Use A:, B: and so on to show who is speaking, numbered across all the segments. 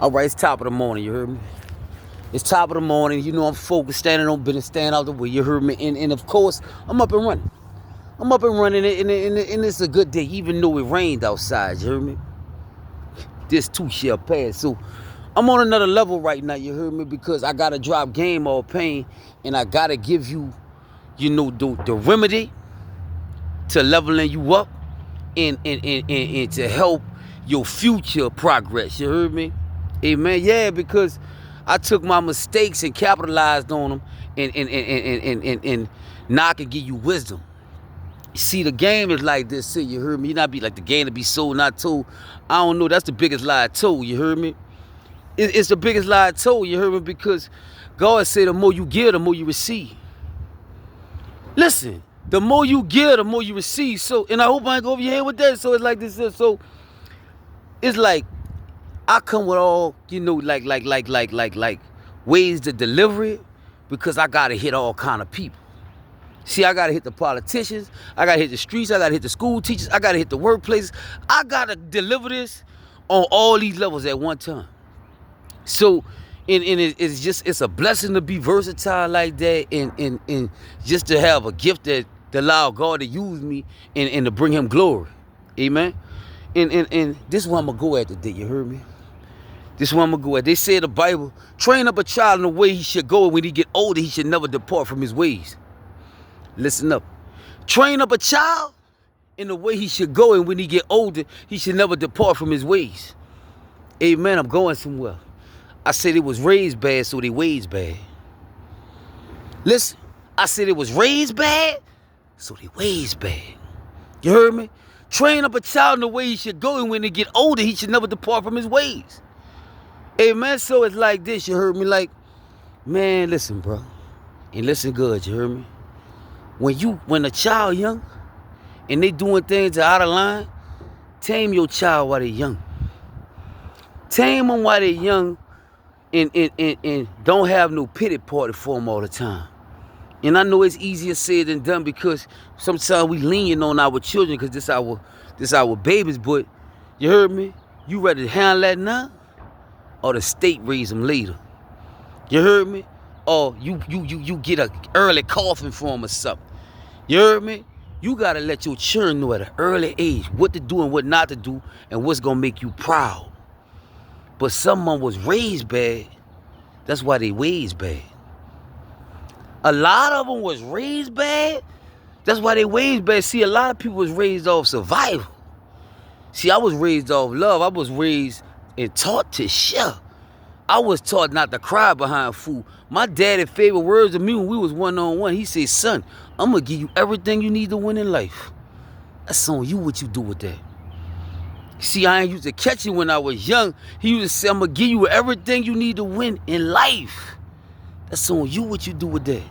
A: All right, it's top of the morning, you heard me? It's top of the morning. You know I'm focused, standing on business, staying out the way, you heard me? And of course, I'm up and running. I'm up and running, and it's a good day, even though it rained outside, you heard me? This too shall pass. So I'm on another level right now, you heard me? Because I got to drop game all pain, and I got to give you, the remedy to leveling you up and to help your future progress, you heard me? Amen. Yeah, because I took my mistakes and capitalized on them, and now I can give you wisdom. See, the game is like this. See, you heard me? You not be like the game to be sold, not told. I don't know. That's the biggest lie I told. You heard me? It's the biggest lie I told. You heard me? Because God said the more you give, the more you receive. Listen, the more you give, the more you receive. So, and I hope I ain't go over your head with that. So it's like this. So it's like I come with all, like ways to deliver it, because I gotta hit all kind of people. See, I gotta hit the politicians, I gotta hit the streets, I gotta hit the school teachers, I gotta hit the workplaces. I gotta deliver this on all these levels at one time. So, it's a blessing to be versatile like that, and just to have a gift that allow God to use me and to bring Him glory. Amen. And this is where I'm gonna go at today. You heard me? This is where I'm gonna go at. They say in the Bible, train up a child in the way he should go, and when he get older, he should never depart from his ways. Listen up. Train up a child in the way he should go, and when he get older, he should never depart from his ways. Amen. I'm going somewhere. I said it was raised bad, so they ways bad. Listen, I said it was raised bad, so they ways bad. You heard me? Train up a child in the way he should go, and when he get older, he should never depart from his ways. Amen. So it's like this, you heard me? Like, man, listen, bro. And listen good, you heard me? When a child young and they doing things that are out of line, tame your child while they're young. Tame them while they're young, and don't have no pity party for them all the time. And I know it's easier said than done, because sometimes we lean on our children because this our babies, but you heard me? You ready to handle that now? Or the state raise them later. You heard me? Or you get an early coffin for them or something. You heard me? You gotta let your children know at an early age what to do and what not to do, and what's gonna make you proud. But someone was raised bad, that's why they ways bad. A lot of them was raised bad, that's why they ways bad. See, a lot of people was raised off survival. See, I was raised off love. I was raised and taught to share. I was taught not to cry behind food. My daddy's favorite words to me when we was one-on-one, he said, son, I'm going to give you everything you need to win in life. That's on you what you do with that. See, I ain't used to catch it when I was young. He used to say, I'm going to give you everything you need to win in life. That's on you what you do with that.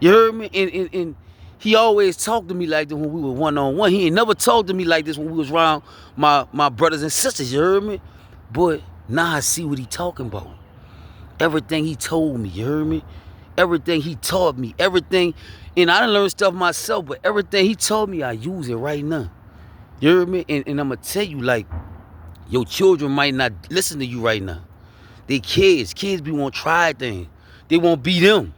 A: You heard me? And he always talked to me like that when we were one-on-one. He ain't never talked to me like this when we was around my brothers and sisters. You heard me? But now I see what he talking about. Everything he told me, you heard me? Everything he taught me, everything. And I done learned stuff myself, but everything he taught me, I use it right now. You heard me? And I'm going to tell you, like, your children might not listen to you right now. They kids. Kids be want to try things. They won't be them.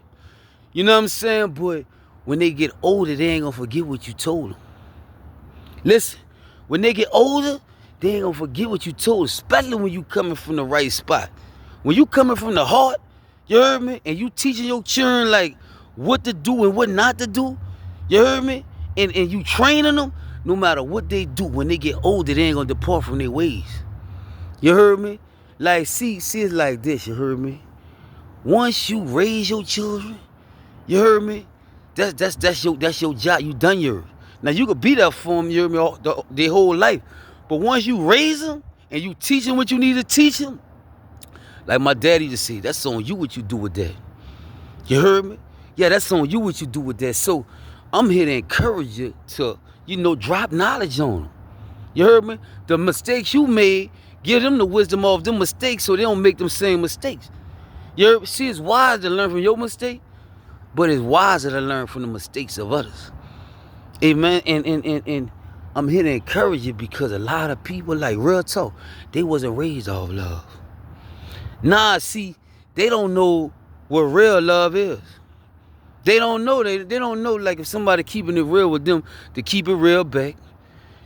A: You know what I'm saying? But when they get older, they ain't going to forget what you told them. Listen, when they get older, they ain't gonna forget what you told, especially when you coming from the right spot. When you coming from the heart, you heard me? And you teaching your children like what to do and what not to do, you heard me? And you training them, no matter what they do, when they get older, they ain't gonna depart from their ways. You heard me? Like, see it's like this, you heard me? Once you raise your children, you heard me? That's your job. You done yours. Now you could be there for them, you heard me, their whole life. But once you raise them and you teach them what you need to teach them, like my daddy used to say, that's on you what you do with that. You heard me? Yeah, that's on you what you do with that. So I'm here to encourage you to, drop knowledge on them. You heard me? The mistakes you made, give them the wisdom of them mistakes so they don't make them same mistakes. You heard me? See, it's wise to learn from your mistake, but it's wiser to learn from the mistakes of others. Amen. And I'm here to encourage you, because a lot of people, like real talk, they wasn't raised off love. Nah, see, they don't know what real love is. They don't know. They don't know, like, if somebody keeping it real with them, to keep it real back.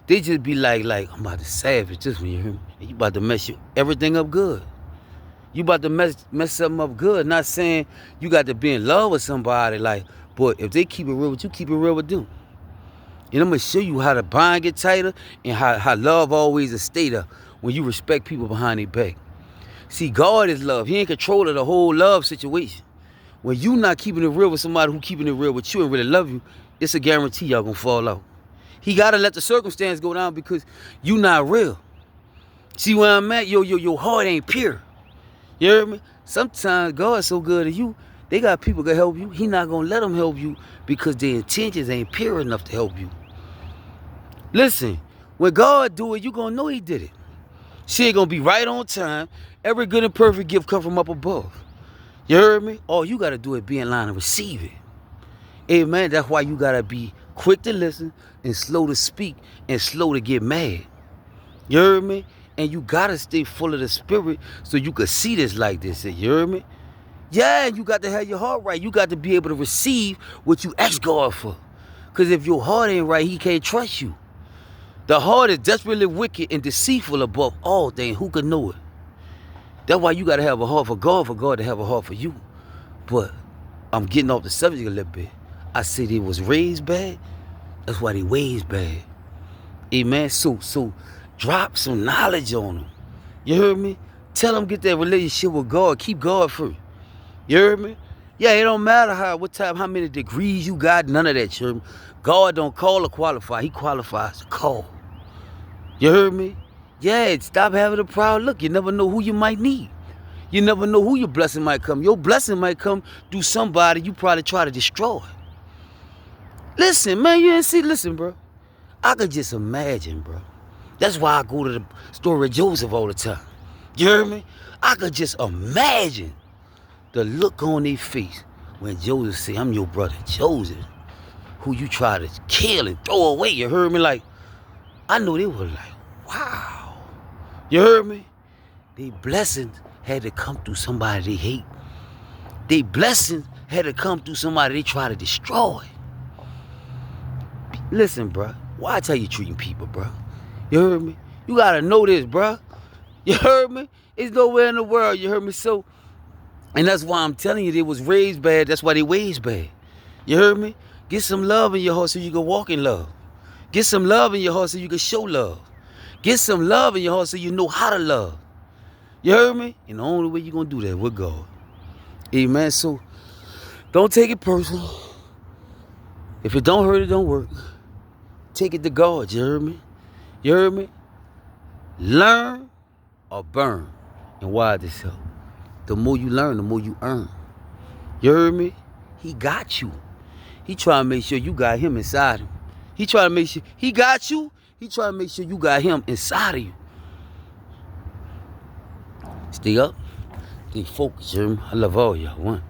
A: They just be like, I'm about to savage this one, you hear me? And you about to mess everything up good. You about to mess something up good. Not saying you got to be in love with somebody, like, but if they keep it real with you, keep it real with them. And I'm going to show you how the bond get tighter and how love always a state of when you respect people behind their back. See, God is love. He ain't control of the whole love situation. When you not keeping it real with somebody who keeping it real with you and really love you, it's a guarantee y'all gonna fall out. He gotta let the circumstance go down because you not real. See where I'm at? Your heart ain't pure. You hear me? Sometimes God's so good at you, they got people that help you. He not gonna let them help you because their intentions ain't pure enough to help you. Listen, when God do it, you gonna know he did it. She ain't gonna be right on time. Every good and perfect gift come from up above. You heard me? All you got to do is be in line and receive it. Amen. That's why you got to be quick to listen and slow to speak and slow to get mad. You heard me? And you got to stay full of the spirit so you can see this like this. You heard me? Yeah, you got to have your heart right. You got to be able to receive what you ask God for. Because if your heart ain't right, he can't trust you. The heart is desperately wicked and deceitful above all things. Who can know it? That's why you got to have a heart for God to have a heart for you. But I'm getting off the subject a little bit. I said they was raised bad. That's why they ways bad. Amen. So drop some knowledge on them. You heard me? Tell them get that relationship with God. Keep God first. You heard me? Yeah, it don't matter how many degrees you got. None of that. You heard me? God don't call or qualify. He qualifies to call. You heard me? Yeah, stop having a proud look. You never know who you might need. You never know who your blessing might come. Your blessing might come through somebody you probably try to destroy. Listen, man, you ain't see. Listen, bro. I could just imagine, bro. That's why I go to the story of Joseph all the time. You heard me? I could just imagine the look on their face when Joseph said, I'm your brother Joseph, who you try to kill and throw away. You heard me? Like, I know they were like, wow. You heard me? They blessings had to come through somebody they hate. They blessings had to come through somebody they try to destroy. Listen, bro. Watch how you treating people, bro. You heard me? You gotta know this, bro. You heard me? It's nowhere in the world, you heard me? So, and that's why I'm telling you, they was raised bad. That's why they ways bad. You heard me? Get some love in your heart so you can walk in love. Get some love in your heart so you can show love. Get some love in your heart so you know how to love. You heard me? And the only way you're going to do that with God. Amen. So, don't take it personal. If it don't hurt, it don't work. Take it to God. You heard me? You heard me? Learn or burn. And why this help? The more you learn, the more you earn. You heard me? He got you. He trying to make sure you got him inside him. He trying to make sure he got you. He trying to make sure you got him inside of you. Stay up. Stay focused, you hear me? I love all y'all. One.